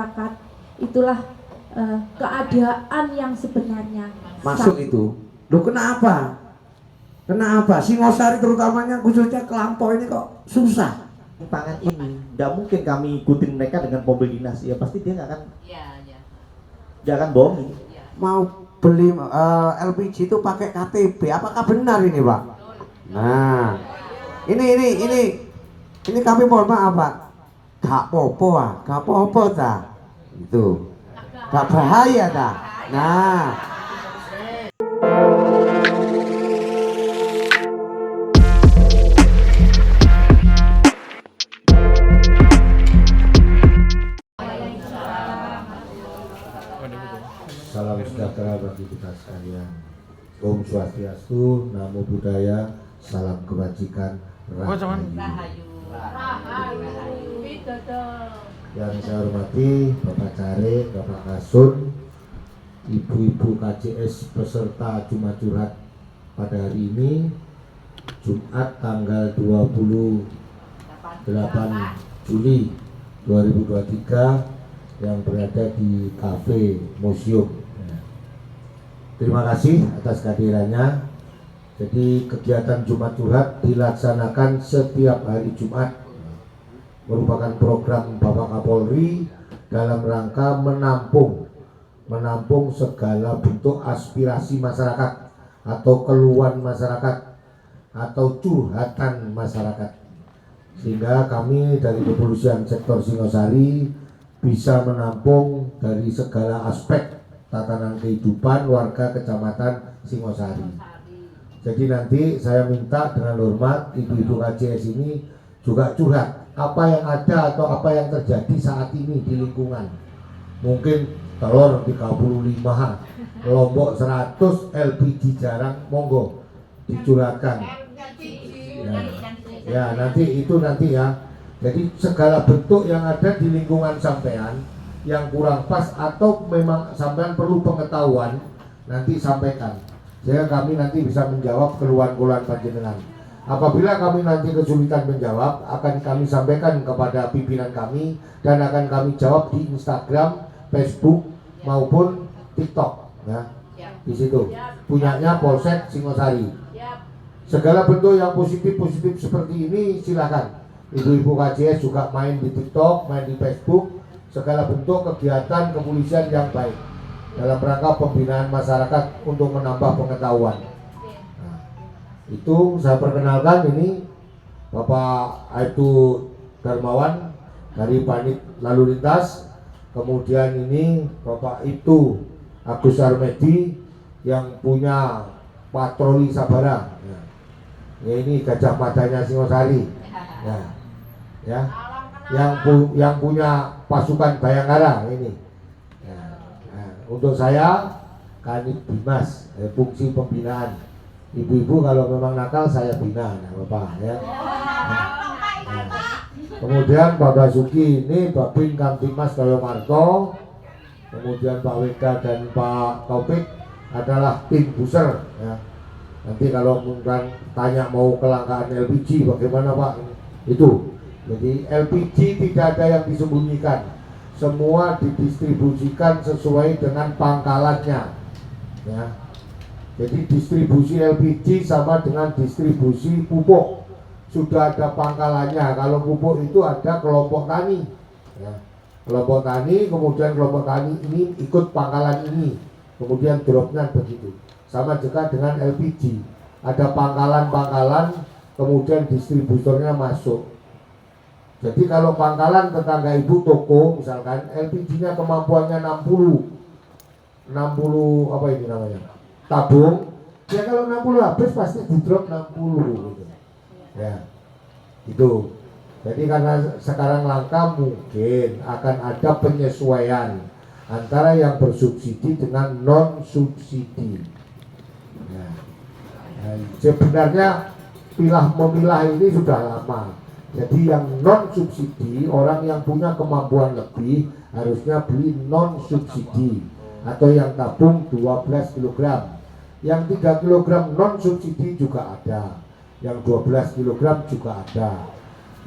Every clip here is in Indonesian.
masyarakat. Itulah keadaan yang sebenarnya. Masuk itu. Loh kenapa? Kenapa? Singosari terutamanya khususnya Kelampau ini kok susah? Pangan ini nggak mungkin kami ikutin mereka dengan mobil dinas, ya pasti dia nggak akan bohongin. Mau beli LPG itu pakai KTP, apakah benar ini Pak? Nah, ini kami mohon maaf Pak, gak popo gak popo ta, itu, gak bahaya ta. Nah. Salam sejahtera bagi kita sekalian. Om Swastiastu, Namo Buddhaya, salam kebajikan, Rahayu. Yang saya hormati Bapak Carik, Bapak Kasun, Ibu-ibu KJS peserta Jumat Curhat pada hari ini, Jumat tanggal 28 Juli 2023 yang berada di Cafe Museum. Terima kasih atas kehadirannya. Jadi kegiatan Jumat Curhat dilaksanakan setiap hari Jumat, merupakan program Bapak Kapolri dalam rangka menampung segala bentuk aspirasi masyarakat atau keluhan masyarakat atau curhatan masyarakat, sehingga kami dari Kepolisian Sektor Singosari bisa menampung dari segala aspek tatanan kehidupan warga Kecamatan Singosari. Jadi nanti saya minta dengan hormat ibu-ibu KJS ini juga curhat apa yang ada atau apa yang terjadi saat ini di lingkungan. Mungkin telur 35, Lombok 100, LPG jarang, monggo dicurhatkan. Ya nanti itu nanti ya. Jadi segala bentuk yang ada di lingkungan sampean yang kurang pas atau memang sampean perlu pengetahuan, nanti sampaikan, sehingga kami nanti bisa menjawab keluhan-keluhan panjenengan. Apabila kami nanti kesulitan menjawab, akan kami sampaikan kepada pimpinan kami dan akan kami jawab di Instagram, Facebook maupun TikTok. Ya, di situ punyanya Polsek Singosari. Segala bentuk yang positif seperti ini silakan. Ibu-ibu KJS juga main di TikTok, main di Facebook, segala bentuk kegiatan kepolisian yang baik dalam rangka pembinaan masyarakat untuk menambah pengetahuan. Nah, itu saya perkenalkan, ini Bapak Aibtu Darmawan dari Panit Lalu Lintas, kemudian ini Bapak Ibtu Agus Armedi yang punya patroli Sabara. Ya, ini Gajah Madanya Singosari. Ya, yang punya pasukan Bayangkara ini. Nah, untuk saya Kanit Bimas, fungsi pembinaan. Ibu-ibu kalau memang nakal saya bina, nah, Bapak ya. Nah, kemudian Pak Basuki ini Babin Kamtimas Toyomarto, kemudian Pak Weda dan Pak Taufik adalah tim buser. Ya. Nanti kalau mungkin tanya mau kelangkaan LPG bagaimana Pak? Itu. Jadi LPG tidak ada yang disembunyikan, semua didistribusikan sesuai dengan pangkalannya. Ya. Jadi distribusi LPG sama dengan distribusi pupuk, sudah ada pangkalannya. Kalau pupuk itu ada kelompok tani. Ya. Kelompok tani, kemudian kelompok tani ini ikut pangkalan ini, kemudian dropnya begitu. Sama juga dengan LPG, ada pangkalan-pangkalan, kemudian distributornya masuk. Jadi kalau pangkalan tetangga ibu toko misalkan LPG-nya kemampuannya 60 apa ini namanya tabung, ya kalau 60 habis pasti di drop 60 gitu. Ya itu. Jadi karena sekarang langka, mungkin akan ada penyesuaian antara yang bersubsidi dengan non subsidi. Nah, sebenarnya memilah ini sudah lama. Jadi yang non subsidi, orang yang punya kemampuan lebih harusnya beli non subsidi atau yang tabung 12 kg. Yang 3 kg non subsidi juga ada, yang 12 kg juga ada.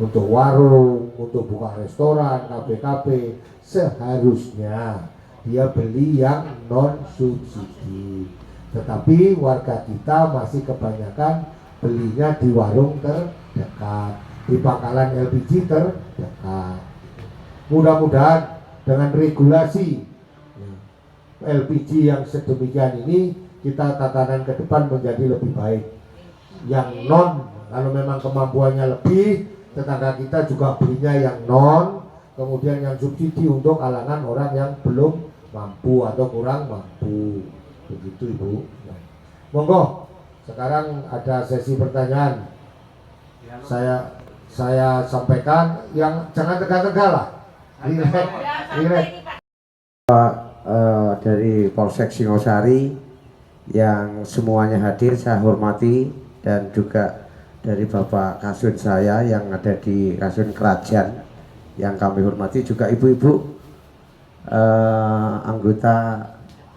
untuk warung, untuk buka restoran, kafe-kafe, seharusnya dia beli yang non subsidi. Tetapi warga kita masih kebanyakan belinya di warung terdekat, di pangkalan LPG terdekat. Mudah-mudahan dengan regulasi LPG yang sedemikian ini, kita tatanan ke depan menjadi lebih baik. Yang non, kalau memang kemampuannya lebih, tetangga kita juga belinya yang non, kemudian yang subsidi untuk kalangan orang yang belum mampu atau kurang mampu. Begitu Ibu. Monggo, sekarang ada sesi pertanyaan. Saya sampaikan, yang jangan tegak-tegak lah. Dari Polsek Singosari yang semuanya hadir saya hormati, dan juga dari Bapak Kasun saya yang ada di Kasun Kerajaan yang kami hormati, juga ibu-ibu anggota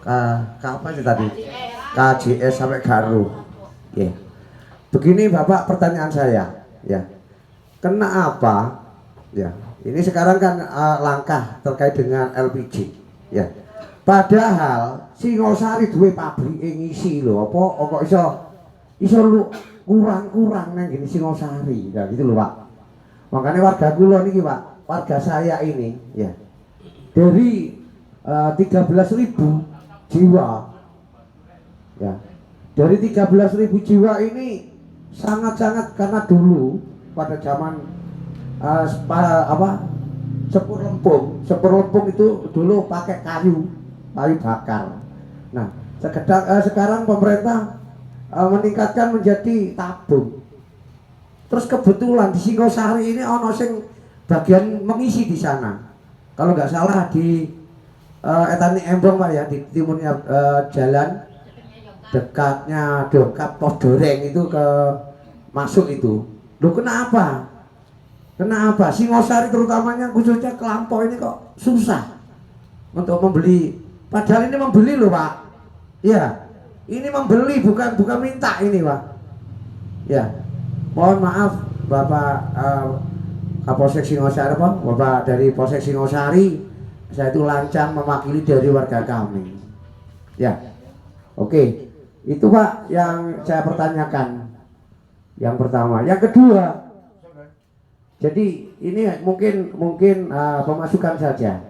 apa sih tadi, KJS sampai Garu. Yeah. Begini Bapak, pertanyaan saya, ya, kenapa ya ini sekarang kan langkah terkait dengan LPG, ya, padahal Singosari duwe pabrik ngisi lho, apa kok iso lu kurang-kurang nang gini Singosari, nah gitu loh Pak. Makanya warga kula niki Pak, warga saya ini ya, dari 13.000 jiwa ya, dari 13.000 jiwa ini sangat-sangat, karena dulu pada zaman sepur lempung itu dulu pakai kayu bakar. Nah sekarang pemerintah meningkatkan menjadi tabung. Terus kebetulan di Singosari ini ono sing bagian mengisi di sana. Kalau nggak salah di Etani Embong Pak ya, di timurnya jalan dekatnya Dongkap Pos Doreng itu ke masuk itu. Loh kenapa? Kenapa Singosari terutamanya khususnya Kelampau ini kok susah untuk membeli? Padahal ini membeli loh Pak. Ya, ini membeli bukan minta ini Pak. Ya, mohon maaf Bapak Kapolsek Singosari, Bapak dari Polsek Singosari, saya itu lancang mewakili dari warga kami. Ya, oke, itu Pak yang saya pertanyakan. Yang pertama, yang kedua. Jadi ini mungkin pemasukan saja.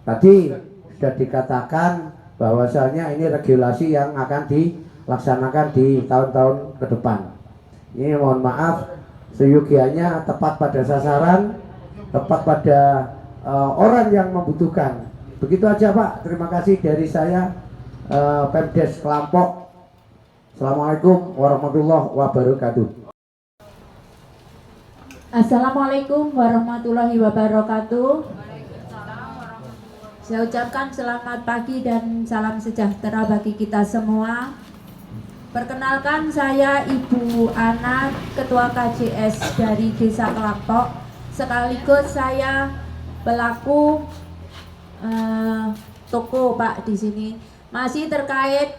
Tadi sudah dikatakan bahwasanya ini regulasi yang akan dilaksanakan di tahun-tahun ke depan. Ini mohon maaf, seyogianya tepat pada sasaran, tepat pada orang yang membutuhkan. Begitu aja Pak. Terima kasih dari saya, Pemdes Kelampok. Assalamualaikum warahmatullahi wabarakatuh. Assalamualaikum warahmatullahi wabarakatuh. Saya ucapkan selamat pagi dan salam sejahtera bagi kita semua. Perkenalkan, saya Ibu Ana, Ketua KJS dari Desa Kelampok. Sekaligus saya pelaku toko Pak di sini. Masih terkait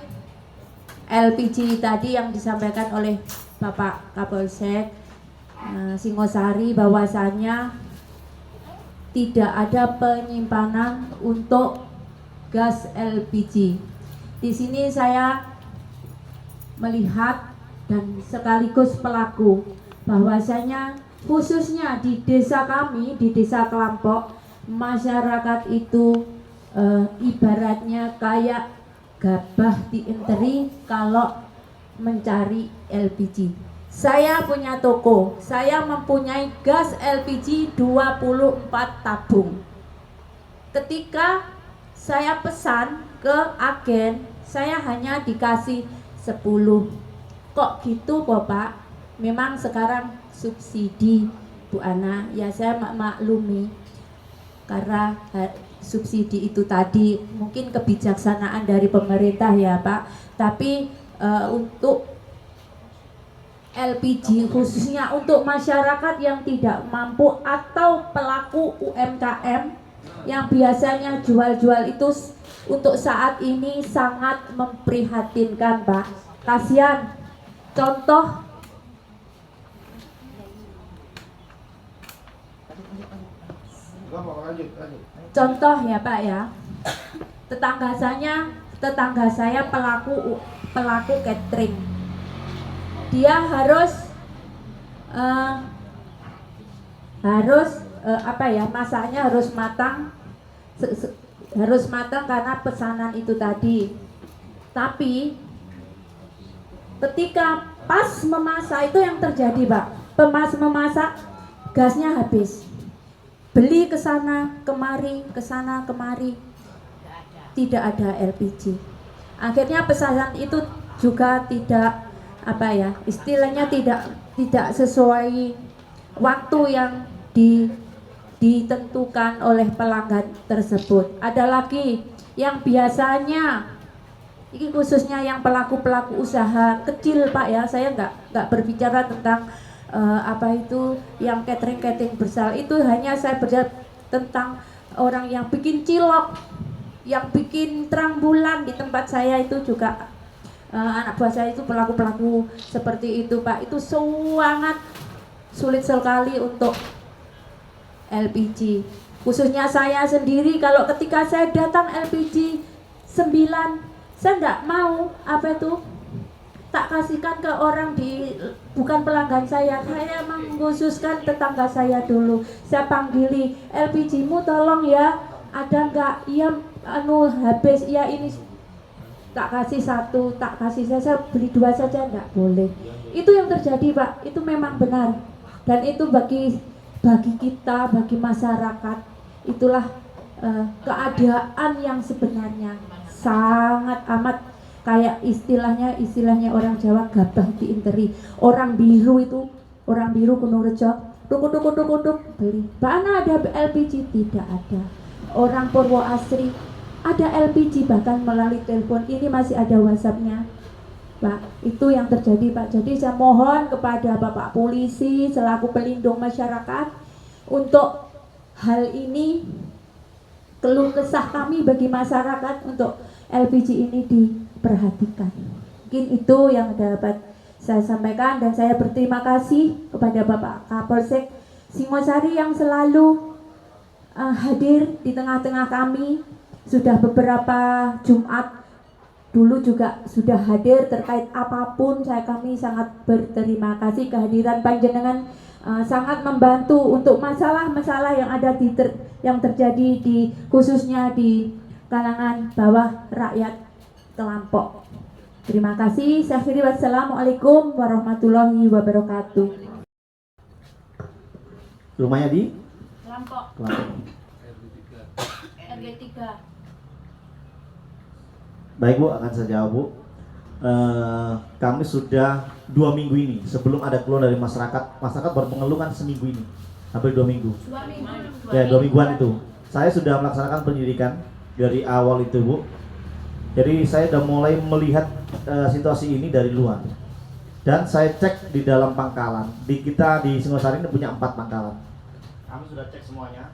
LPG tadi yang disampaikan oleh Bapak Kapolsek Singosari, bahwasannya tidak ada penyimpanan untuk gas LPG. Di sini saya melihat dan sekaligus pelaku bahwasanya khususnya di desa kami, di Desa Kelampok, masyarakat itu ibaratnya kayak gabah dienteri kalau mencari LPG. Saya punya toko, saya mempunyai gas LPG 24 tabung. Ketika saya pesan ke agen, saya hanya dikasih 10. Kok gitu Bapak? Memang sekarang subsidi Bu Ana, ya saya maklumi. Karena subsidi itu tadi mungkin kebijaksanaan dari pemerintah ya Pak. Tapi untuk LPG khususnya untuk masyarakat yang tidak mampu atau pelaku UMKM yang biasanya jual-jual itu untuk saat ini sangat memprihatinkan Pak. Kasihan. Contoh Contoh ya Pak ya, tetangga saya pelaku catering. Dia harus masaknya harus matang, harus matang karena pesanan itu tadi. Tapi ketika pas memasak itu yang terjadi Pak, memasak gasnya habis, beli ke sana kemari, tidak ada LPG. Akhirnya pesanan itu juga tidak istilahnya tidak sesuai waktu yang ditentukan oleh pelanggan tersebut. Ada lagi yang biasanya, ini khususnya yang pelaku usaha kecil Pak ya, saya nggak berbicara tentang yang catering besar. Itu hanya saya berbicara tentang orang yang bikin cilok, yang bikin terang bulan di tempat saya itu juga anak buah saya itu pelaku seperti itu Pak. Itu sangat sulit sekali untuk LPG. Khususnya saya sendiri, kalau ketika saya datang LPG 9, saya nggak mau tak kasihkan ke orang bukan pelanggan saya mengkhususkan tetangga saya dulu. Saya panggili, LPG-mu tolong ya, ada nggak? Iya, habis, ya ini tak kasih satu, tak kasih saya beli 2 saja, nggak boleh. Itu yang terjadi Pak, itu memang benar. Dan itu bagi kita, bagi masyarakat, itulah keadaan yang sebenarnya sangat amat kayak istilahnya orang Jawa gabah diinteri. Orang biru Gunung Rejo, tuk beli. Mana ada LPG? Tidak ada. Orang Purwo Asri ada LPG, bahkan melalui telepon ini masih ada WhatsApp-nya Pak. Itu yang terjadi Pak. Jadi saya mohon kepada Bapak Polisi selaku pelindung masyarakat untuk hal ini, keluh kesah kami bagi masyarakat untuk LPG ini diperhatikan. Mungkin itu yang dapat saya sampaikan, dan saya berterima kasih kepada Bapak Kapolsek Singosari yang selalu hadir di tengah-tengah kami. Sudah beberapa Jumat dulu juga sudah hadir terkait apapun. Kami sangat berterima kasih kehadiran panjenengan, sangat membantu untuk masalah-masalah yang ada yang terjadi khususnya di kalangan bawah rakyat kelompok. Terima kasih. Saya akhiri, wassalamualaikum warahmatullahi wabarakatuh. Rumahnya di Kelompok RG3. Baik Bu, akan saya jawab Bu. Kami sudah 2 minggu ini, sebelum ada keluhan dari masyarakat baru mengeluh kan seminggu ini, hampir 2 minggu. 2 mingguan itu. Saya sudah melaksanakan penyidikan dari awal itu Bu. Jadi saya sudah mulai melihat situasi ini dari luar. Dan saya cek di dalam pangkalan. Kita di Singosari ini punya 4 pangkalan. Kami sudah cek semuanya.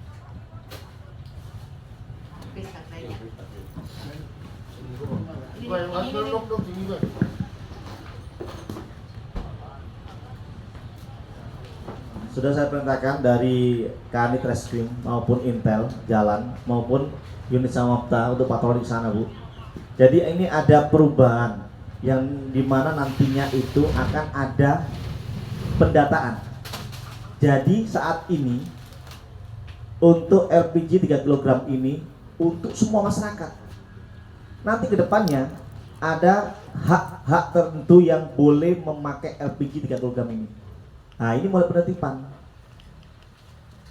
Sudah saya perintahkan dari Kanit Reskrim maupun Intel Jalan maupun unit Samapta untuk patroli ke sana Bu. Jadi ini ada perubahan yang dimana nantinya itu akan ada pendataan. Jadi saat ini untuk LPG 3 kg ini untuk semua masyarakat. Nanti kedepannya ada hak-hak tertentu yang boleh memakai LPG 3 kg ini. Nah ini mulai penertiban.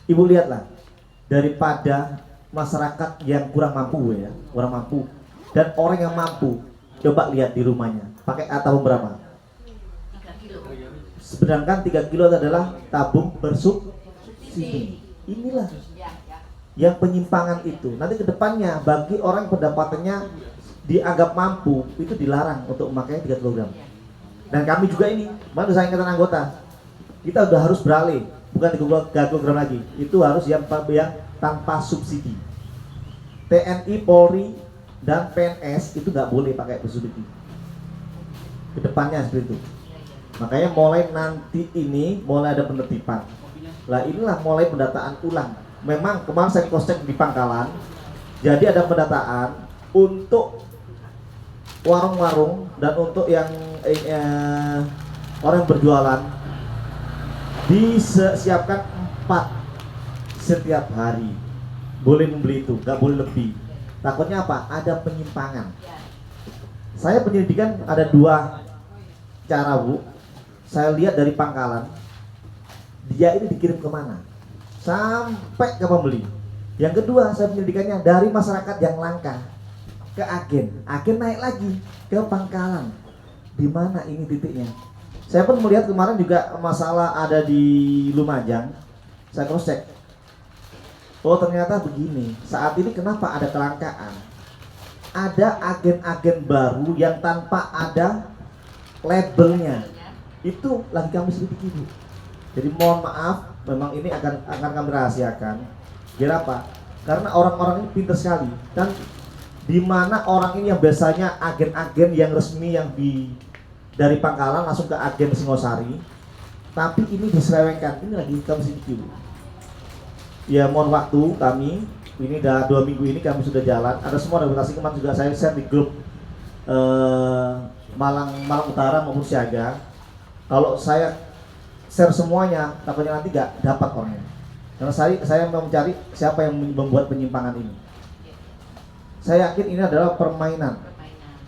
Ibu lihatlah, daripada masyarakat yang kurang mampu dan orang yang mampu, coba lihat di rumahnya pakai tabung berapa? 3 kilo. Sedangkan 3 kilo adalah tabung bersubsidi. Inilah yang penyimpangan itu. Nanti kedepannya bagi orang yang pendapatannya dianggap mampu itu dilarang untuk memakai 3 kg. Dan kami juga ini, mana saya ingatan anggota, kita udah harus beralih, bukan 3 kg lagi. Itu harus yang tanpa subsidi. TNI, Polri, dan PNS itu nggak boleh pakai bersubsidi. Kedepannya seperti itu. Makanya mulai nanti ini mulai ada penertiban. Lah inilah mulai pendataan ulang. memang kemarin saya cross check di Pangkalan, jadi ada pendataan untuk warung-warung dan untuk yang orang yang berjualan disiapkan 4 setiap hari, boleh membeli itu, nggak boleh lebih. Takutnya apa? Ada penyimpangan. Saya penyelidikan ada 2 cara, Bu. Saya lihat dari Pangkalan, dia ini dikirim kemana sampai ke pembeli. Yang kedua, saya penyelidikannya dari masyarakat yang langka ke agen naik lagi ke Pangkalan. Di mana ini titiknya? Saya pun melihat kemarin juga masalah ada di Lumajang. Saya cross check. Oh, ternyata begini. Saat ini kenapa ada kelangkaan? Ada agen-agen baru yang tanpa ada labelnya. Itu lagi kami selidiki, Bu. Jadi mohon maaf, memang ini akan kami rahasiakan. Biar apa? Karena orang-orang ini pintar sekali. Dan di mana orang ini yang biasanya agen-agen yang resmi yang dari Pangkalan langsung ke agen Singosari, tapi ini diselewengkan. Ini lagi kami selidiki, Bu. Ya mohon waktu kami. Ini udah 2 minggu ini kami sudah jalan. Ada semua dokumentasi, kemarin juga saya share di grup Malang Utara maupun Siaga. Kalau saya share semuanya, takutnya nanti gak dapat orangnya. Karena saya mau mencari siapa yang membuat penyimpangan ini. Saya yakin ini adalah permainan.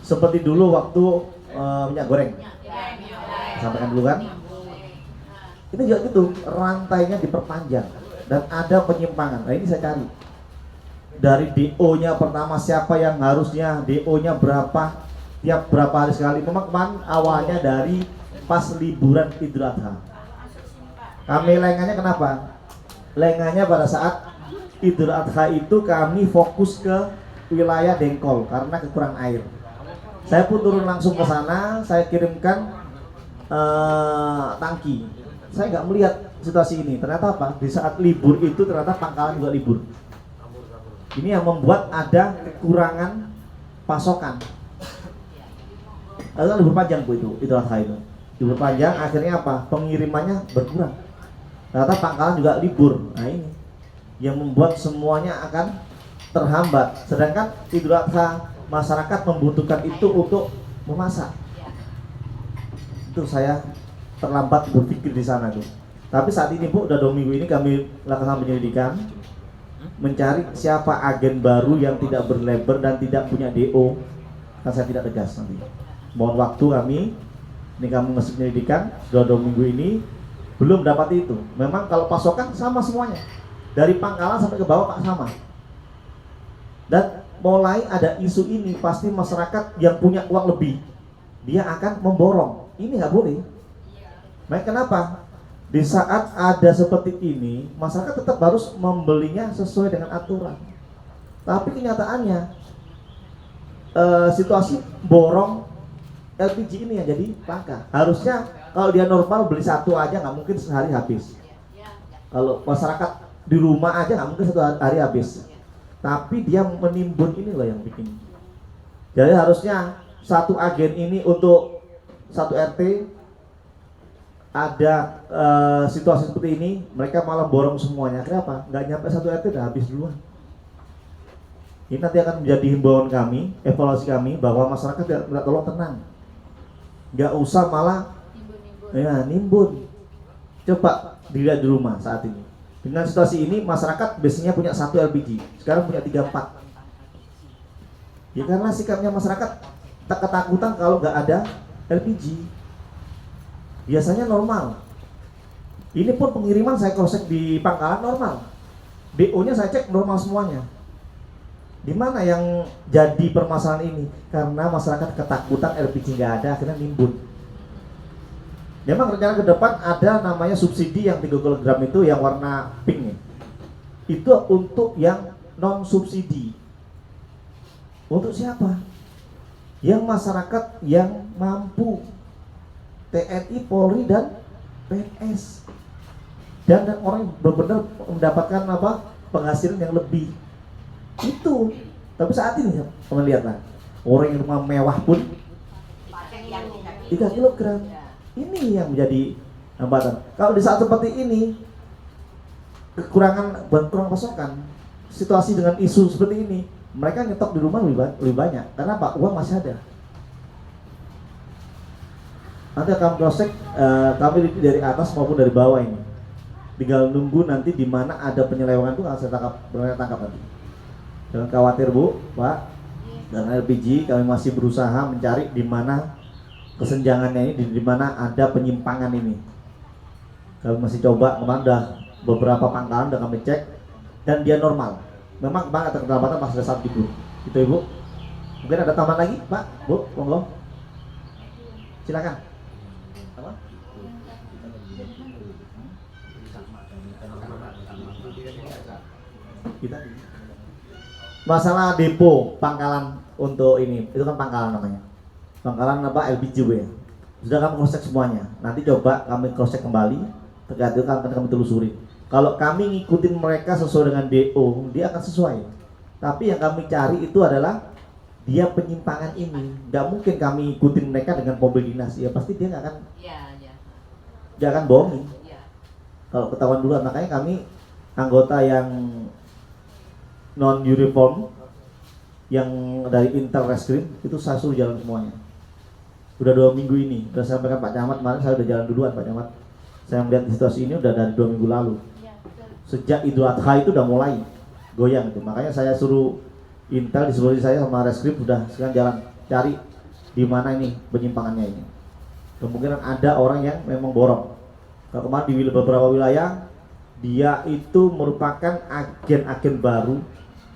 Seperti dulu waktu minyak goreng. Sampaikan dulu kan. Itu juga gitu, rantainya diperpanjang dan ada penyimpangan. Nah ini saya cari. Dari DO-nya pertama siapa yang harusnya, DO-nya berapa, tiap berapa hari sekali. Memang kemarin awalnya dari pas liburan Idul Adha. Kami lengannya kenapa? Lengannya pada saat Idul Adha itu kami fokus ke wilayah Dengkol karena kekurangan air. Saya pun turun langsung ke sana, saya kirimkan tangki. Saya nggak melihat situasi ini. Ternyata apa? Di saat libur itu ternyata Pangkalan juga libur. Ini yang membuat ada kekurangan pasokan. Lalu libur panjang, Bu, itu Idul Adha itu. Libur panjang akhirnya apa? Pengirimannya berkurang. Ternyata Pangkalan juga libur. Nah ini yang membuat semuanya akan terhambat. Sedangkan Idul Adha masyarakat membutuhkan itu untuk memasak. Itu saya terlambat berpikir di sana tuh. Tapi saat ini, Bu, udah 2 minggu ini kami lakukan penyelidikan, mencari siapa agen baru yang tidak berlabel dan tidak punya DO. Kan saya tidak tegas nanti. Mohon waktu kami. Ini kami masih penyelidikan sudah 2 minggu ini belum dapat itu. Memang kalau pasokan sama semuanya. Dari Pangkalan sampai ke bawah Pak sama. Dan mulai ada isu ini pasti masyarakat yang punya uang lebih dia akan memborong. Ini nggak boleh. Baik, kenapa? Di saat ada seperti ini, masyarakat tetap harus membelinya sesuai dengan aturan. Tapi kenyataannya situasi borong LPG ini yang jadi langka. Harusnya kalau dia normal beli 1 aja nggak mungkin sehari habis. Kalau masyarakat di rumah aja nggak mungkin 1 hari habis. Tapi dia menimbun, ini loh yang bikin. Jadi harusnya 1 agen ini untuk 1 RT ada situasi seperti ini, mereka malah borong semuanya. Kenapa? Nggak nyampe 1 RT udah habis duluan. Ini nanti akan menjadi himbauan kami, evaluasi kami bahwa masyarakat tidak tolong tenang. Nggak usah malah nimbun. Coba dilihat di rumah saat ini. Dengan situasi ini masyarakat biasanya punya 1 LPG, sekarang punya 3-4. Ya karena sikapnya masyarakat tak ketakutan kalau nggak ada LPG. Biasanya normal. Ini pun pengiriman saya cross check di Pangkalan normal. DO-nya saya cek normal semuanya. Di mana yang jadi permasalahan ini? Karena masyarakat ketakutan LPG nggak ada, akhirnya nimbun. Memang rencana ke depan ada namanya subsidi yang 3 kg itu yang warna pink nih. Itu untuk yang non subsidi. Untuk siapa? Yang masyarakat yang mampu. TNI, Polri dan PNS. Dan orang yang benar-benar mendapatkan penghasilan yang lebih. Itu. Tapi saat ini teman lihatlah, orang yang rumah mewah pun 3 kg. Ini yang menjadi hambatan. Kalau di saat seperti ini, kekurangan kurang pasokan, situasi dengan isu seperti ini, mereka nyetok di rumah lebih banyak. Karena apa? Uang masih ada. Nanti akan cross-check kami dari atas maupun dari bawah ini. Tinggal nunggu nanti di mana ada penyelewengan itu akan saya tangkap nanti. Jangan khawatir Bu, Pak. Dan LPG kami masih berusaha mencari di mana kesenjangannya ini, di mana ada penyimpangan ini. Kami masih coba, kemarin udah beberapa pangkalan udah kami cek dan dia normal. Memang kemarin ada kedapatan pas ada saat itu. Itu Ibu. Mungkin ada tambahan lagi, Pak, Bu, monggo. Silakan. Apa? Kita masalah depo pangkalan untuk ini, itu kan pangkalan namanya. Pangkalan apa? LPG ya. Sudah kami cross check semuanya. Nanti coba kami cross check kembali. Terkait itu akan kami telusuri. Kalau kami ngikutin mereka sesuai dengan DO, dia akan sesuai. Tapi yang kami cari itu adalah dia penyimpangan ini. Nggak mungkin kami ikutin mereka dengan mobil dinas. Ya pasti dia nggak akan. Dia akan bohongin. Kalau ketahuan duluan, makanya kami anggota yang non uniform yang dari Intel Reskrim itu saya suruh jalan semuanya. Udah 2 minggu ini, udah sampaikan Pak Camat kemarin, saya udah jalan duluan Pak Camat. Saya melihat situasi ini udah dari 2 minggu lalu. Sejak Idul Adha itu udah mulai goyang itu. Makanya saya suruh Intel, disuruh saya sama Reskrim udah sekarang jalan cari di mana ini penyimpangannya ini. Kemungkinan ada orang yang memang borong. Kalau kemarin di beberapa wilayah dia itu merupakan agen-agen baru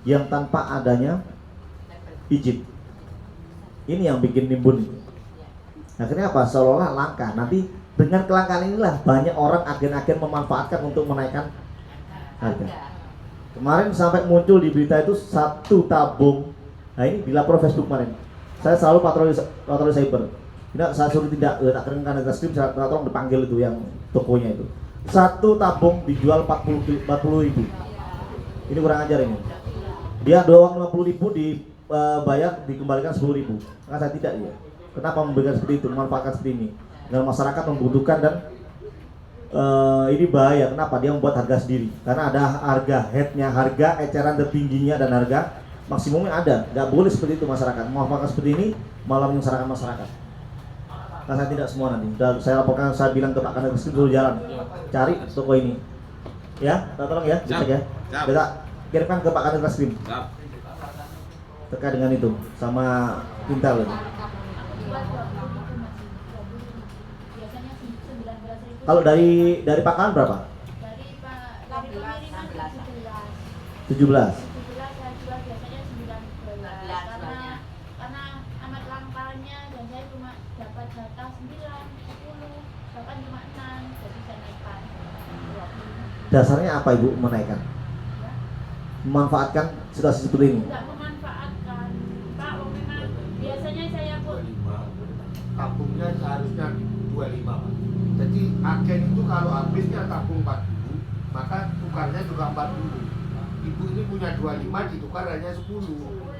yang tanpa adanya izin. Ini yang bikin nimbun itu. Akhirnya apa? Seolah-olah langka. Nanti dengan kelangkaan inilah banyak orang agen-agen memanfaatkan untuk menaikkan harga. Kemarin sampai muncul di berita itu 1 tabung. Nah ini dilapor Facebook kemarin. Saya selalu patroli cyber. Tidak, saya suruh tidak keringkan ada skrip, saya tolong dipanggil itu yang tokonya itu. 1 tabung dijual 40.000. Ini kurang ajar ini. Dia doang 50.000 dibayar dikembalikan 10.000. Karena saya tidak ya. Kenapa memberikan seperti itu, memanfaatkan seperti ini? Dan masyarakat membutuhkan dan ini bahaya. Kenapa? Dia membuat harga sendiri. Karena ada harga headnya, harga eceran tertingginya dan harga maksimumnya ada. Nggak boleh seperti itu masyarakat. Memanfaatkan seperti ini malah menyengsarakan masyarakat. Nah, saya tidak semua nanti. Dan saya laporkan, saya bilang ke Pak Kanit Reskrim dulu jalan cari toko ini. Ya, tolong ya, dicek ya. Kita kirimkan ke Pak Kanit Reskrim. Terkait dengan itu sama Intel itu. Kalau dari pangkalan berapa? Dari pengiriman 17. 17 saya jual biasanya 19 karena amat langkanya dan saya cuma dapat jatah 9, 10, bahkan cuma 6, jadi saya naikkan 20. Dasarnya apa Ibu menaikkan? Memanfaatkan situasi seperti ini? Enggak memanfaatkan Pak, memang biasanya saya pun Tabungnya seharusnya 25 Pak. Jadi agen itu kalau habisnya tabung 40, maka tukarnya juga 40. Ibu ini punya 25, ditukar hanya 10. 10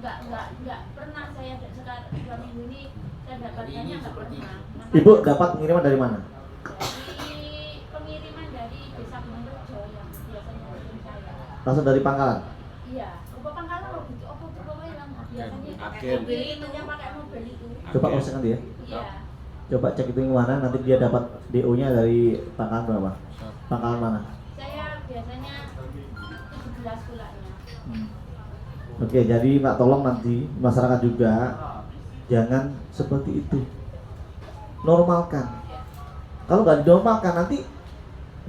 enggak pernah saya sekarang 2 minggu ini saya dapatkannya enggak pernah. Ibu dapat pengiriman dari mana? Dari pengiriman dari Desa Gunungrejo yang biasanya kirim saya. Langsung dari pangkalan? Iya, Bapak Pangkalan loh gitu. Apa tuh Bapak yang biasanya pakai Agen. mobil itu, yang pakai mobil itu. Coba cross check nanti ya. Iya. Coba cek itu yang mana, nanti dia dapat DO-nya dari pangkalan berapa? Pangkalan mana? Saya biasanya 17 pulanya. Oke, jadi Pak tolong nanti masyarakat juga jangan seperti itu. Normalkan. Kalau nggak dinormalkan nanti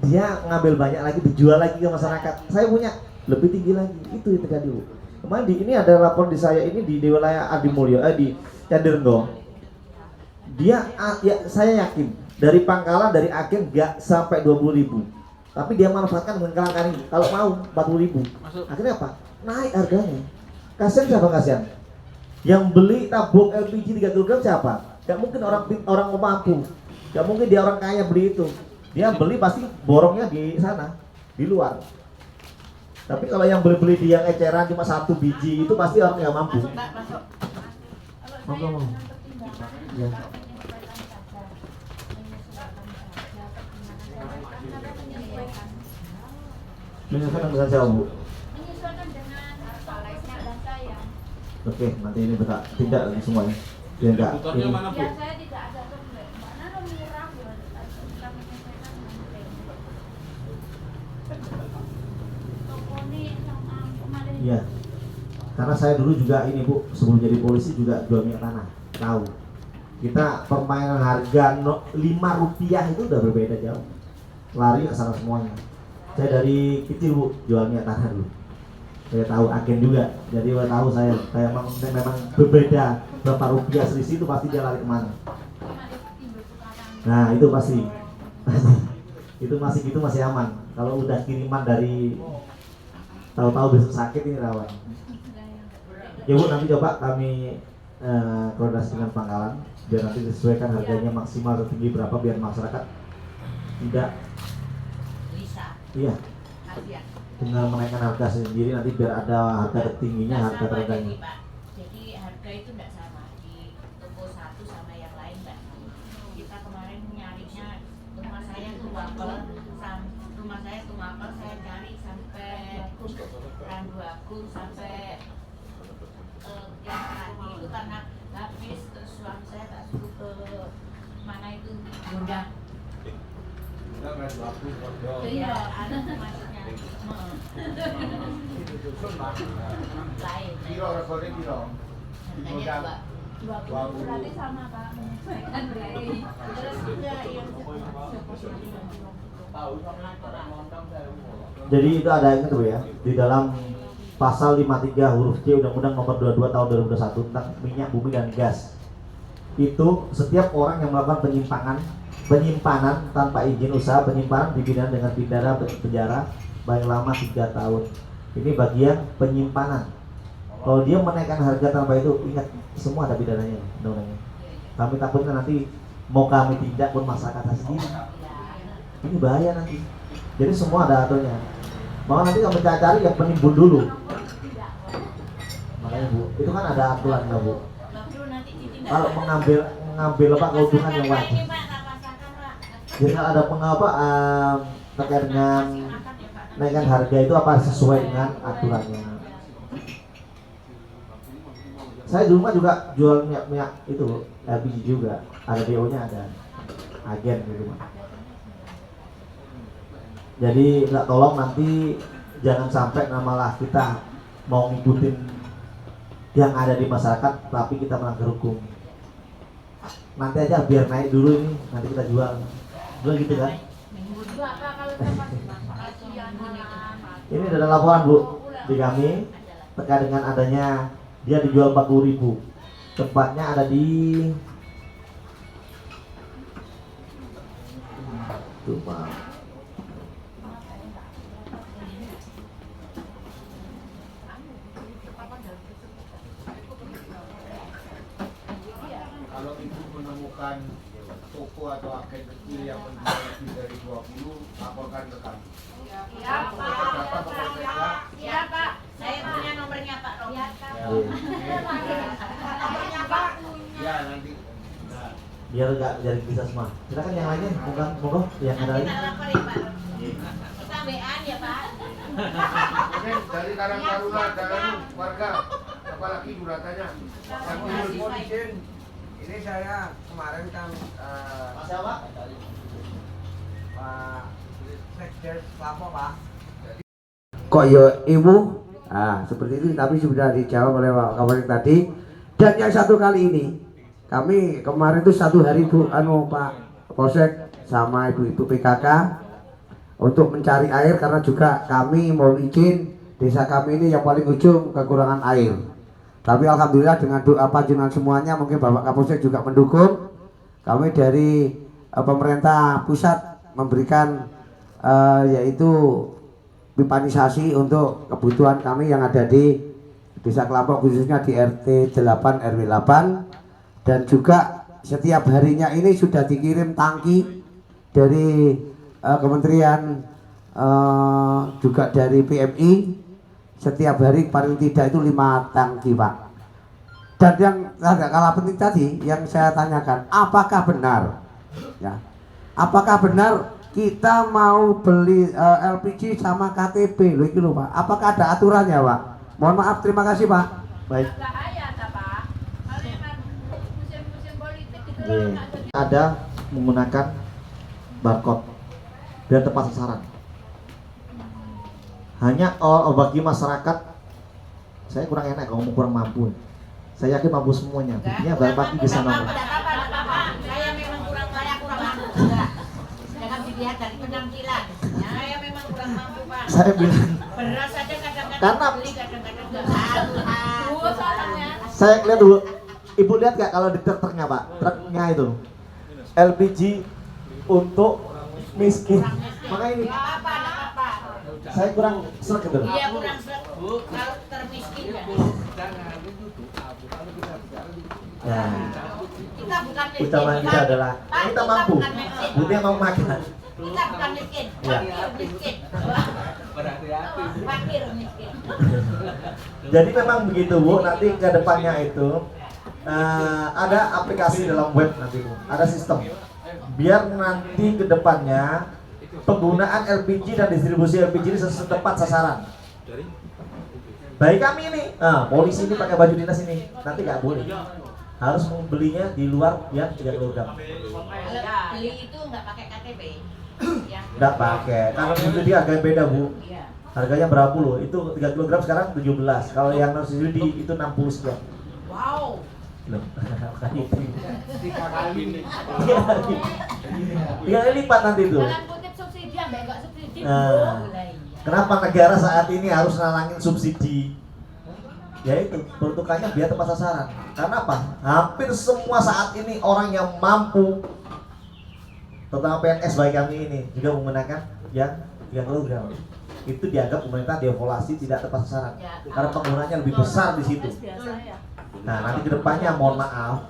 dia ngambil banyak lagi, dijual lagi ke masyarakat. Saya punya lebih tinggi lagi. Itu yang terjadi Bu. Kemarin ini ada lapor di saya ini di wilayah Adimulyo, di Candirenggo. Dia ya, saya yakin dari pangkalan dari agen nggak sampai 20.000, tapi dia manfaatkan dengan kelangkaan ini. Kalau mau 40.000, akhirnya apa? Naik harganya. Kasian siapa kasian? Yang beli tabung LPG 3 kg siapa? Gak mungkin orang mampu, gak mungkin dia orang kaya beli itu. Dia beli pasti borongnya di sana, di luar. Tapi kalau yang beli di yang eceran cuma 1 biji itu pasti orang nggak mampu. Masuk, Pak, masuk. Kalau saya Mau. dengan pertimbangan Ya. menyesuaikan saja. Menyesuaikan saja pertimbangan saya kan karena menyesuaikan Menyesuaikan dengan siapa Bu? Menyesuaikan dengan dan saya. Oke, nanti ini kita tindak lagi semuanya. Biar enggak ini. Ya saya tidak ada komplain. Mbak Nana murah ya, kita menyesuaikan dengan toko ini sama kemarin. Iya. Karena saya dulu juga ini Bu, sebelum jadi polisi juga jual minyak tanah. Tahu. Kita permainan harga 5 rupiah itu udah berbeda jauh. Lari ke sana semuanya. Saya dari kecil Bu jual minyak tanah dulu. Saya tahu agen juga. Jadi saya tahu saya memang berbeda berapa rupiah selisih itu pasti dia lari kemana. Nah itu pasti. Itu masih gitu masih aman. Kalau udah kiriman dari tahu-tahu besok sakit ini rawan. Ya Bu, nanti coba kami koordinasi dengan pangkalan biar nanti disesuaikan harganya maksimal tertinggi berapa biar masyarakat tidak iya dengan menaikkan harga sendiri nanti biar ada harga tertingginya harga terendahnya. Jadi harga itu tidak sama di toko satu sama yang lain tidak sama. Kita kemarin nyarinya rumah saya tuh Wapel, saya cari sampai Randu Agung sampai yang tadi itu karena habis terus suami saya tak suruh ke mana itu Bunda. Iya, ada maksudnya. Lain. Kilo regane kilo. Harganya 20 berarti sama Pak, menyesuaikan berarti. Terus juga yang Jadi itu ada ingat Bu ya di dalam pasal 53 huruf C Undang-Undang Nomor 22 Tahun 2021 tentang minyak bumi dan gas. Itu setiap orang yang melakukan penyimpanan tanpa izin usaha penyimpanan dipidana dengan pidana penjara paling lama 3 tahun. Ini bagian penyimpanan. Kalau dia menaikkan harga tanpa itu, ingat semua ada pidananya, undang-undangnya. Kami takutnya nanti mau kami tindak pun masyarakat sendiri. Ini bahaya nanti. Jadi semua ada aturannya. Maka nanti kami cari yang penimbun dulu. Makanya Bu, itu kan ada aturannya Bu. Kalau mengambil apa keuntungan yang wajib. Jadi ada pengapa terkait dengan naikkan harga itu apa sesuai dengan aturannya. Saya di rumah juga jual minyak itu LPG juga, ada DO-nya ada agen di rumah. Jadi nggak tolong nanti jangan sampai malah kita mau ngikutin yang ada di masyarakat tapi kita melanggar hukum. Nanti aja biar naik dulu ini nanti kita jual. Jual gitu kan? Ini ada laporan Bu di kami terkait dengan adanya dia dijual 40.000. Tempatnya ada di rumah. Kalau ibu menemukan toko atau agen kecil yang menjual lebih dari 20, laporkan ke kami. Iya Pak. Iya Pak. Saya punya nomornya Pak Romi. Nomornya Pak. Ya nanti. Biar enggak jadi bisa semua. Silakan yang lainnya, monggo yang ada lagi. Kita laporin Pak. Kita WA ya Pak. Mungkin dari Karang Taruna ada warga, apalagi duratanya. Yang timbul izin. Ini saya kemarin kan Mas siapa? Pak Sekdes Lampok Pak. Kok ya ibu? Nah seperti itu tapi sudah dijawab oleh Pak Kapolres tadi. Dan yang satu kali ini kami kemarin itu 1 hari Bu Pak Polsek sama ibu-ibu PKK untuk mencari air karena juga kami mau izin desa kami ini yang paling ujung kekurangan air. Tapi alhamdulillah dengan doa panjenengan semuanya mungkin Bapak Kapolsek juga mendukung. Kami dari pemerintah pusat memberikan yaitu pipanisasi untuk kebutuhan kami yang ada di Desa Kelampok khususnya di RT 8 RW 8 dan juga setiap harinya ini sudah dikirim tangki dari Kementerian juga dari PMI. Setiap hari paling tidak itu 5 tangki Pak. Dan yang agak kalah penting tadi yang saya tanyakan, apakah benar ya? Apakah benar kita mau beli LPG sama KTP loh, itu loh Pak. Apakah ada aturannya Pak? Mohon maaf, terima kasih Pak. Baik. Bahaya tak Pak? Kalau emang musim-musim politik gitu Iya. loh, nggak jadi. Ada menggunakan barcode biar tepat sasaran. Hanya bagi masyarakat, saya kurang enak kalau ngomong kurang mampu. Saya yakin mampu semuanya. Buktinya berapa bisa mampu. Tidak apa-apa. Saya memang kurang mampu juga. Jangan dilihat dari penampilan. Saya memang kurang mampu Pak. Saya bilang, Beras saja kadang-kadang Karena- beli, kadang-kadang nggak mampu. Soalnya saya lihat dulu. Ibu lihat gak kalau di truknya Pak? Truknya itu LPG untuk miskin. Makanya ini Nggak apa-apa. saya kurang serg gitu. Iya kurang kalau termiskin ya. Ya, Kita bukan miskin. ucapan kita Pak. adalah Pak, kita mampu. bukan miskin. Buktinya mau makan. Kita bukan miskin. Iya. Fakir miskin. Fakir miskin. Jadi memang begitu Bu. Nanti ke depannya itu ada aplikasi dalam web nanti Bu. Ada sistem. Biar nanti ke depannya penggunaan LPG dan distribusi LPG ini tepat sasaran. Baik kami ini, polisi ini pakai baju dinas ini, nanti nggak boleh. Harus membelinya di luar yang 3 kg. Kalau beli itu nggak pakai KTP. Ya. Nggak pakai, karena itu dia harganya beda Bu. Iya. Harganya berapa loh? Itu 3 kg sekarang 17. Kalau yang non subsidi itu 60 sekian. Wow. Loh, kan itu. 3 kali lipat nanti itu. dalam kutip subsidi, ambek nggak subsidi. Nah, kenapa negara saat ini harus nalangin subsidi? Yaitu peruntukannya biar tepat sasaran. Karena apa? Hampir semua saat ini orang yang mampu, terutama PNS baik kami ini juga menggunakan yang 3 kg. Itu dianggap pemerintah devaluasi tidak tepat sasaran. Karena penggunaannya lebih besar di situ. Nah, nanti kedepannya mohon maaf,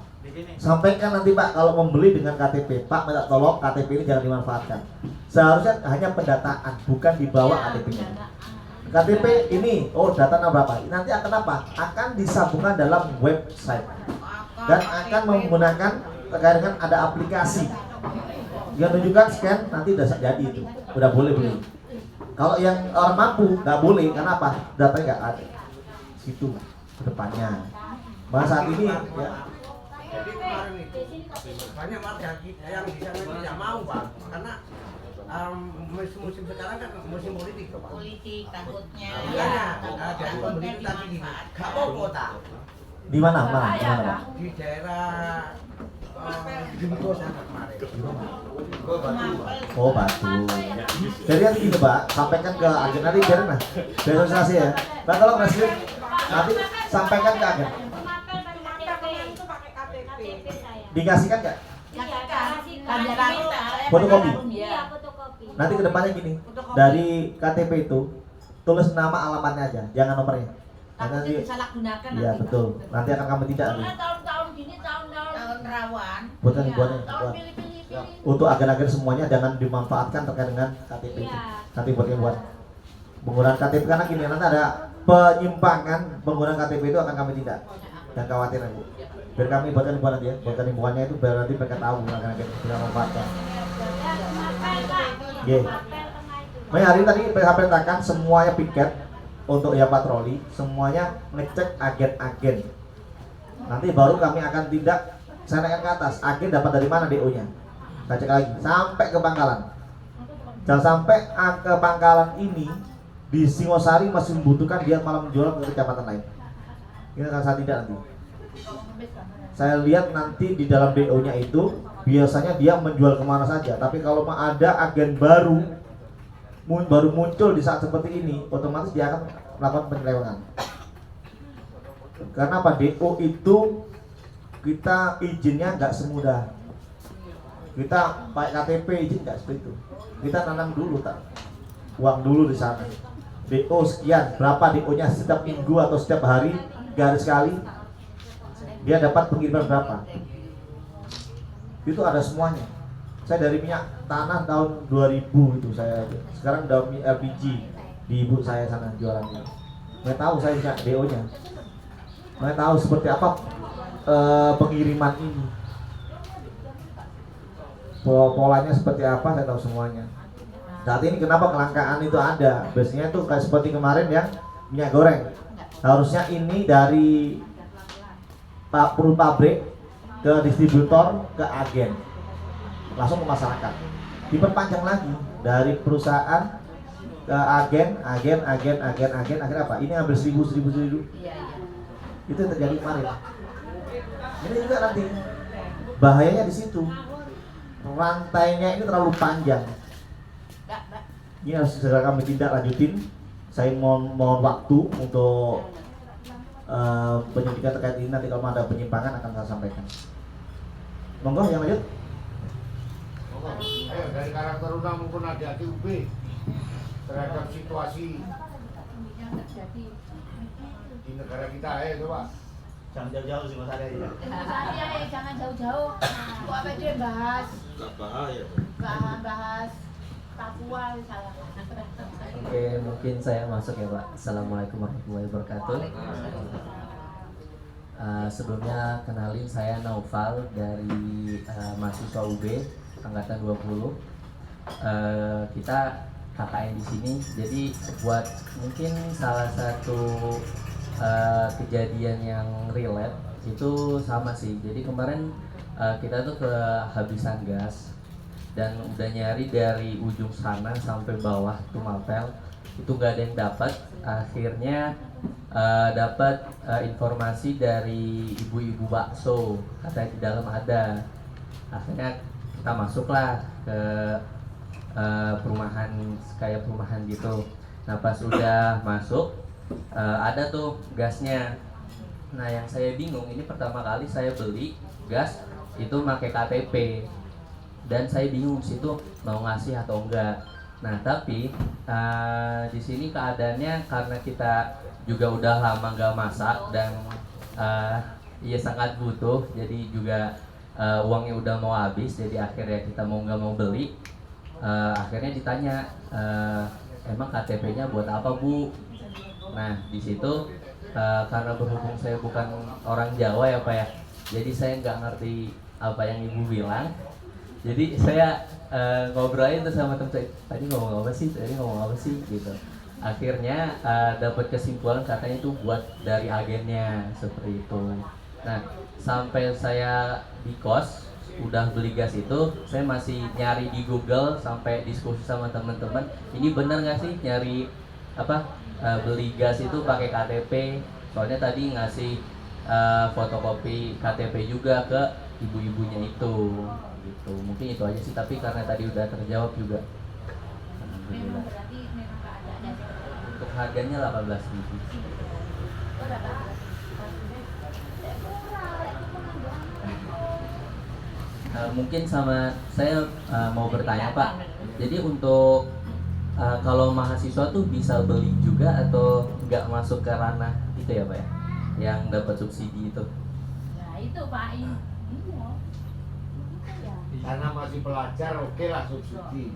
sampaikan nanti Pak kalau membeli dengan KTP, Pak minta tolong KTP ini jangan dimanfaatkan. Seharusnya hanya pendataan, bukan dibawa KTP-nya. KTP ini, data berapa? Nanti akan apa? Akan disambungkan dalam website dan akan menggunakan terkait dengan ada aplikasi yang menunjukkan scan, nanti udah jadi itu, udah boleh beli. Kalau yang orang mampu nggak boleh, karena apa? Datanya nggak ada. Situ kedepannya. Maka saat ini ya, Jadi kemarin itu banyak warga kita yang di sana tidak mau Pak, karena musim sekarang kan musim politik Pak. Politik takutnya. Makanya dari pemerintah tadi gini, gak mau kota di mana Pak? di daerah Gimbo sana kemarin. Oh Batu. Jadi yang gini Pak, sampaikan ke agen nanti biar nah, biar sosialisasi ya. Pak tolong Presiden nanti sampaikan ke agen. Dikasihkan nggak? Fotokopi. Iya, fotokopi. Nanti kedepannya gini, dari KTP itu tulis nama alamatnya aja, jangan nomornya. Takutnya Nanti, disalahgunakan iya nanti. betul. Nanti akan kami tindak nih. Soalnya tahun-tahun gini, tahun Tahun rawan. Buatan iya, buatan tahun buat pilih-pilih. untuk agen-agen semuanya jangan dimanfaatkan terkait dengan KTP itu. Iya. Nanti buat penggunaan KTP karena gini nanti ada penyimpangan penggunaan KTP itu akan kami tindak. Jangan khawatir Bu. Biar kami buatkan himbauan nanti ya, buatkan himbauannya itu biar nanti mereka tahu agen-agen tidak memanfaatkan. Iya. Makanya hari ini tadi PH perintahkan semuanya piket untuk yang patroli, semuanya ngecek agen-agen. Nanti baru kami akan tindak, saya naikkan ke atas, agen dapat dari mana DO-nya. Kita cek lagi, sampai ke Pangkalan. Jangan sampai ke Pangkalan ini di Singosari masih membutuhkan dia malah menjual ke kecamatan lain. Ini akan saya tindak nanti. Saya lihat nanti di dalam DO-nya itu biasanya dia menjual kemana saja. Tapi kalau ada agen baru muncul di saat seperti ini, otomatis dia akan melakukan penyelewengan. Karena apa? DO itu kita izinnya nggak semudah. Kita pakai KTP izin nggak seperti itu. Kita tanam dulu uang dulu di sana. DO sekian, berapa DO-nya setiap minggu atau setiap hari, 3 hari sekali. Dia dapat pengiriman berapa? Itu ada semuanya. Saya dari minyak tanah tahun 2000 itu saya. Sekarang udah LPG di ibu saya sana jualannya. Nggak tahu saya punya DO-nya. Nggak tahu seperti apa pengiriman ini. polanya seperti apa saya tahu semuanya. Saat ini kenapa kelangkaan itu ada? Biasanya tuh kayak seperti kemarin yang minyak goreng. Harusnya ini dari pabrik ke distributor ke agen, langsung ke masyarakat. Diperpanjang lagi dari perusahaan ke agen apa? Ini ambil 1000. Itu yang terjadi kemarin. Ini juga nanti bahayanya di situ. Rantainya ini terlalu panjang. Ini harus segera kami tindak lanjutin. Saya mohon waktu untuk penyelidikan terkait ini. Nanti kalau ada penyimpangan akan saya sampaikan. Monggo yang lanjut. Ayo dari Karang Taruna maupun adik-adik UB terhadap situasi di negara kita, ayo coba. Jangan jauh-jauh sih Mas Arya ya. Saya jangan jauh-jauh. Kok apa dia bahas? Gak bahaya. Bahas Papua misalnya. Oke, mungkin saya masuk ya Pak. Assalamualaikum warahmatullahi wabarakatuh. Sebelumnya kenalin, saya Naufal dari mahasiswa UB angkatan 20. Kita KKN di sini. Jadi buat mungkin salah satu kejadian yang relate itu sama sih. Jadi kemarin kita tuh kehabisan gas dan udah nyari dari ujung sana sampai bawah tuh Mapel, itu gak ada yang dapat. Akhirnya dapat informasi dari ibu-ibu bakso, katanya di dalam ada. Akhirnya kita masuklah ke perumahan, kayak perumahan gitu. Nah pas udah masuk ada tuh gasnya. Nah yang saya bingung, ini pertama kali saya beli gas itu pakai KTP dan saya bingung situ mau ngasih atau enggak. Nah tapi di sini keadaannya karena kita juga udah lama nggak masak dan ya sangat butuh, jadi juga uangnya udah mau habis, jadi akhirnya kita mau nggak mau beli. Akhirnya ditanya, emang KTP-nya buat apa Bu? Nah di situ karena berhubung saya bukan orang Jawa ya Pak ya, jadi saya nggak ngerti apa yang Ibu bilang. Jadi saya ngobrolin tuh sama teman saya, tadi ngomong apa sih gitu. Akhirnya dapat kesimpulan katanya itu buat dari agennya, seperti itu. Nah sampai saya di kos udah beli gas itu, saya masih nyari di Google sampai diskusi sama teman-teman, ini bener nggak sih nyari beli gas itu pakai KTP? Soalnya tadi ngasih fotokopi KTP juga ke ibu-ibunya itu, gitu. Mungkin itu aja sih, tapi karena tadi udah terjawab juga. Alhamdulillah. Berarti memang keadaannya seperti itu. Untuk harganya 18.000. Mungkin sama saya mau bertanya Pak. Jadi untuk kalau mahasiswa tuh bisa beli juga atau nggak masuk ke ranah itu ya Pak ya, yang dapat subsidi itu? Nah itu Pak, iya. Karena masih pelajar, oke lah subsidi.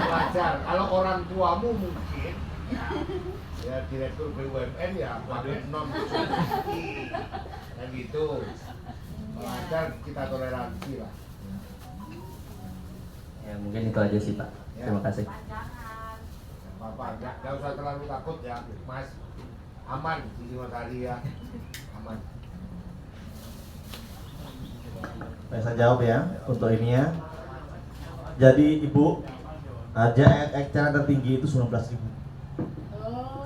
Pelajar, kalau orang tuamu mungkin ya direktur BUMN ya pakai non subsidi kan gitu. Pelajar kita toleransi lah. Ya mungkin itu aja sih Pak. Terima kasih. Bapak, nggak usah terlalu takut ya, Mas. Aman di Mas Ali ya, aman. Saya jawab ya untuk ini ya. Jadi Ibu, harga eceran tertinggi itu 19.000.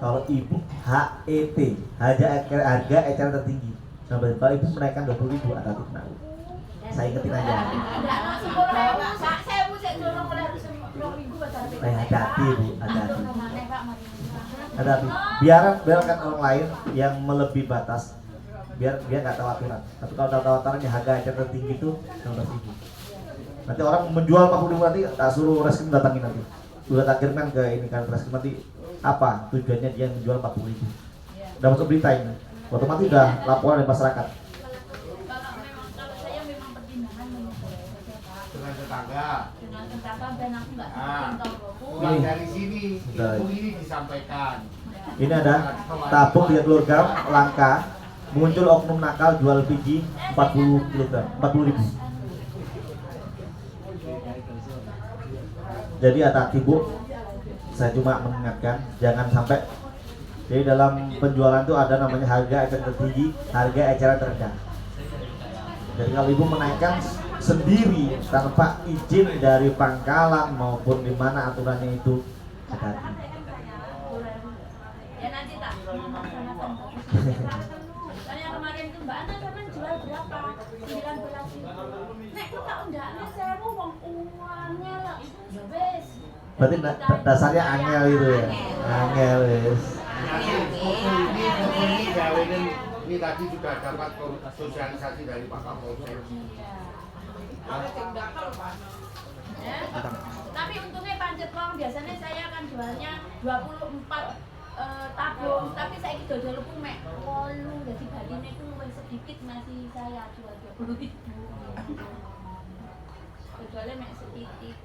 Kalau Ibu HET, harga eceran tertinggi. Sampai kalau Ibu menaikkan 20.000 ada kena. Saya ingetin aja. Hati-hati Bu, hati-hati. Hati-hati. Biarkan orang lain yang melebihi batas, biar dia nggak khawatiran. Tapi kalau tawarannya harga eceran tertinggi itu 19.000. Nanti orang menjual 40.000 nanti tak suruh Reskrim datangin nanti. Sudah tak kirimkan ke ini kan Reskrim nanti apa tujuannya dia menjual 40.000. Udah masuk berita ini. Otomatis udah laporan dari masyarakat. Kalau saya memang pertimbangan menyesuaikan Pak. Dengan tetangga. Dengan tetangga dan aku nggak Nah, tahu mulai dari sini, Sudah. ilmu ini disampaikan. Ini ada tabung 3 kg langka, muncul oknum nakal jual biji 40 kg, 40.000. Jadi hati-hati Bu, saya cuma mengingatkan jangan sampai. Jadi dalam penjualan itu ada namanya harga eceran tertinggi, harga eceran terendah. Jadi kalau ibu menaikkan sendiri tanpa izin dari pangkalan maupun di mana aturannya itu, hati-hati. Ya nanti tak melaksanakan. Tanya kemarin tuh Mbak Ana kan jual berapa? 19.000. Nek kok tak undaknya 1.000 wong uangnya lah. Ya wes. Berarti dasarnya angel itu ya, angel wes. Ini tadi juga dapat sosialisasi dari Pak Kapolsek. Ya. Tapi untungnya pancet wong biasanya saya akan jualnya 24 tabung, tapi saya itu dodol ku mek 8, jadi baline itu luwih sedikit masih saya jual 20.000. Dodolnya mek sedikit.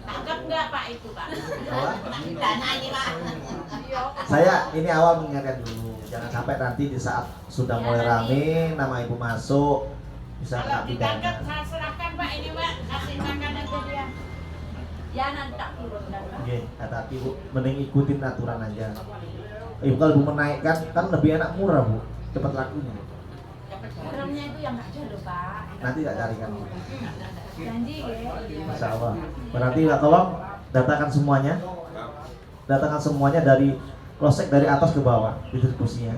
Tangkap nggak Pak itu Pak? Dana ini Pak. Saya ini awal mengingatkan dulu, jangan sampai nanti di saat sudah mulai rame, nama ibu masuk bisa kena Kalau ditangkap pidana. saya serahkan Pak ini Pak, kasih makan aja dia. Ya nanti tak turunkan. Oke, hati-hati Bu, mending ikutin aturan aja. Ibu kalau ibu menaikkan kan lebih enak murah Bu, cepat lakunya. Garamnya itu yang nggak ada loh Pak. Nanti tak carikan Bu. Janji ya. Insya Allah. Berarti ya tolong datakan semuanya. Datakan semuanya dari cross-check dari atas ke bawah distribusinya.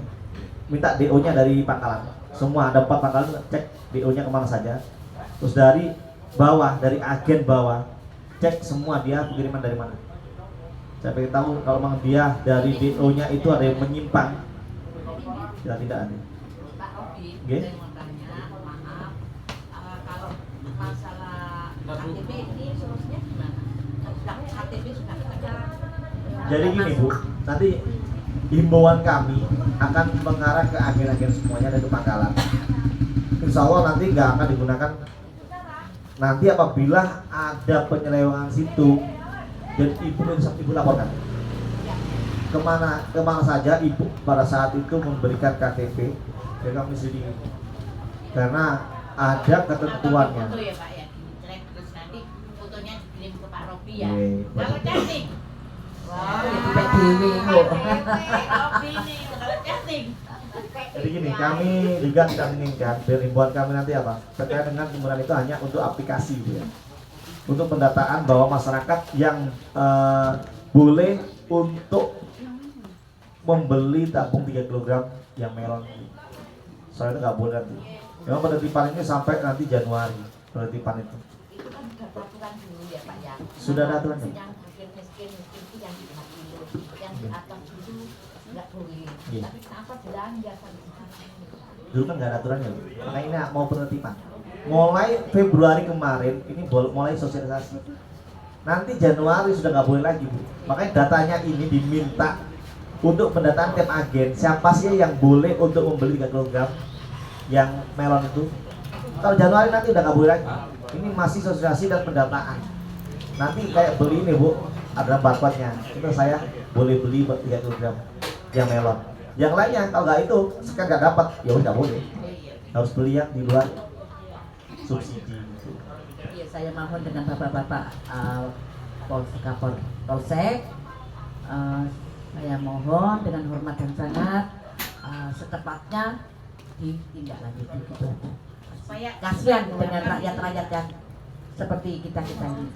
Minta DO-nya dari pangkalan. Semua ada 4 pangkalan, cek DO-nya kemana saja. Terus dari bawah, dari agen bawah, cek semua dia pengiriman dari mana. Saya pengen tahu kalau memang dia dari DO-nya itu ada yang menyimpang. Ya tidak ada. Pak Robi, Oke. saya mau tanya, maaf, kalau masalah KTP ini solusinya gimana? Sudah KTP sudah ada. Jadi gini Bu, nanti himbauan kami akan mengarah ke agen-agen semuanya dan ke pangkalan. Insya Allah nanti nggak akan digunakan. Nanti apabila ada penyelewengan situ dan ibu laporkan kemana saja ibu pada saat itu memberikan KTP dan kami sendiri karena ada ketentuannya. Foto ya Pak ya, dicelek terus nanti fotonya dikirim ke Pak Robi ya. Oke, Kalau cantik, wow, Ya, Pak Dewi kok. Robi nih, kalau cantik. Jadi gini, kami juga tidak menginginkan biar himbauan kami nanti apa terkait dengan penggunaan itu hanya untuk aplikasi gitu ya, untuk pendataan bahwa masyarakat yang boleh untuk membeli tabung 3 kg yang melon. Soalnya nggak boleh nanti. Memang penertiban ini sampai nanti Januari penertiban itu. Itu kan sudah peraturan dulu ya Pak ya. Sudah ada aturannya? Yang miskin itu yang di 5 kilo, yang di atas itu nggak boleh. Iya. Tapi kenapa belanja sampai sekarang? Dulu kan nggak ada aturannya, makanya ini mau penertiban. Mulai Februari kemarin ini mulai sosialisasi. Nanti Januari sudah nggak boleh lagi Bu. Makanya datanya ini diminta untuk pendataan tiap agen. Siapa sih yang boleh untuk membeli 3 kg yang melon itu? Kalau Januari nanti udah nggak boleh lagi. Ini masih sosialisasi dan pendataan. Nanti kayak beli ini Bu, ada barcode-nya. Itu saya boleh beli 3 kg yang melon. Yang lainnya kalau nggak itu sekarang nggak dapat, ya udah nggak boleh. Harus beli yang di luar subsidi. Ya, saya mohon dengan bapak-bapak Polsek, saya mohon dengan hormat dan sangat secepatnya ditindaklanjuti gitu. Supaya Kasihan dengan rakyat-rakyat yang seperti kita ini.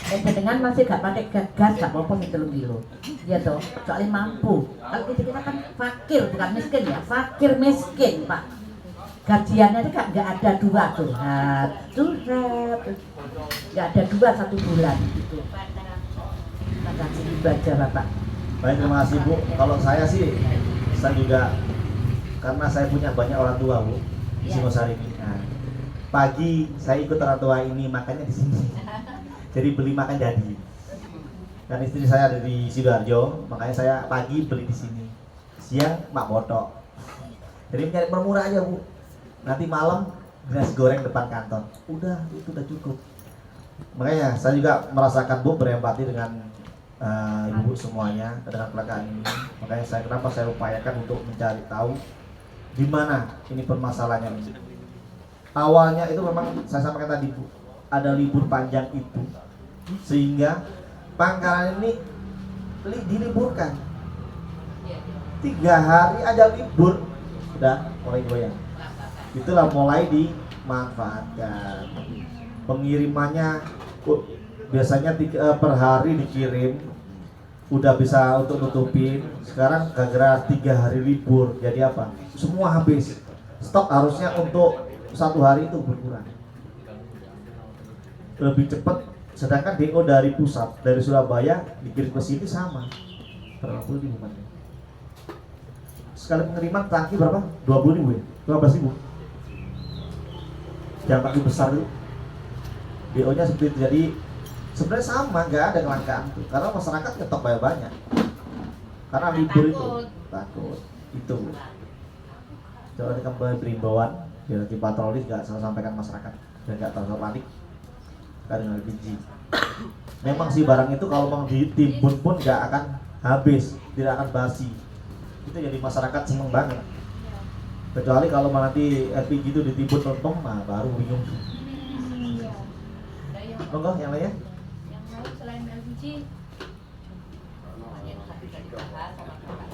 Dan dengan masih gak pakai gas, gak apa-apa nih kilo. Ya toh, soalnya mampu. Kalau kita kan fakir, bukan miskin ya, fakir miskin Pak. Gajiannya itu gak ada 2 curhat, gak ada 2 1 bulan gitu. Terima kasih baca Bapak. Baik, terima kasih Bu. Kalau saya sih, saya juga karena saya punya banyak orang tua Bu di Singosari ini. Nah, pagi saya ikut orang tua ini makannya di sini. Jadi beli makan jadi. Dan istri saya ada di Sidoarjo, makanya saya pagi beli di sini. Siang Mak Botok. Jadi mencari permurah aja Bu. Nanti malam nasi goreng depan kantor. Udah, itu udah cukup. Makanya saya juga merasakan Bu berempati dengan ibu semuanya dengan kecelakaan ini. Makanya kenapa saya upayakan untuk mencari tahu di mana ini permasalahannya. Awalnya itu memang saya sampaikan tadi Bu, ada libur panjang itu, sehingga Pangkalan ini diliburkan. 3 hari aja libur, udah mulai goyang. Itulah mulai dimanfaatkan. Pengirimannya biasanya per hari dikirim, udah bisa untuk nutupin. Sekarang gara-gara 3 hari libur, jadi apa? Semua habis. Stok harusnya untuk 1 hari itu berkurang. Lebih cepat, sedangkan DO dari pusat, dari Surabaya dikirim ke sini sama 30.000 kan. Sekali pengiriman tangki berapa? 20.000 ya? 15.000. Yang tangki besar itu DO nya seperti itu. Jadi sebenarnya sama, nggak ada kelangkaan tuh, karena masyarakat nyetok banyak karena libur itu takut itu. Coba kita beri himbauan biar nanti patroli nggak salah sampaikan masyarakat dan nggak terlalu panik karena LPG. Memang sih barang itu kalau mau ditimbun pun nggak akan habis, tidak akan basi. Itu jadi masyarakat seneng banget. Kecuali kalau nanti LPG itu ditimbun lempeng, nah baru bingung. Monggo yang lainnya. Yang lain selain LPG yang bisa dibahas sama kakak